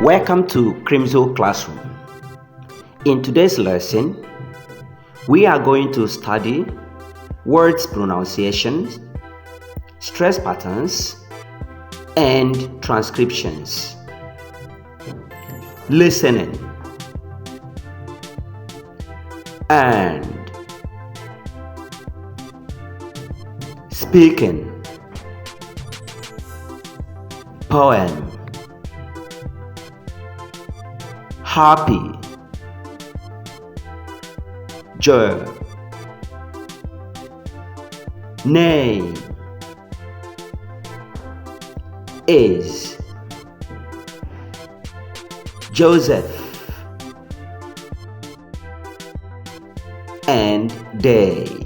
Welcome to CRIMXO classroom. In today's lesson, we are going to study words pronunciation, stress patterns, and transcriptions. Listening and speaking. Poem. Happy. Joy. Name. Is. Joseph. And day.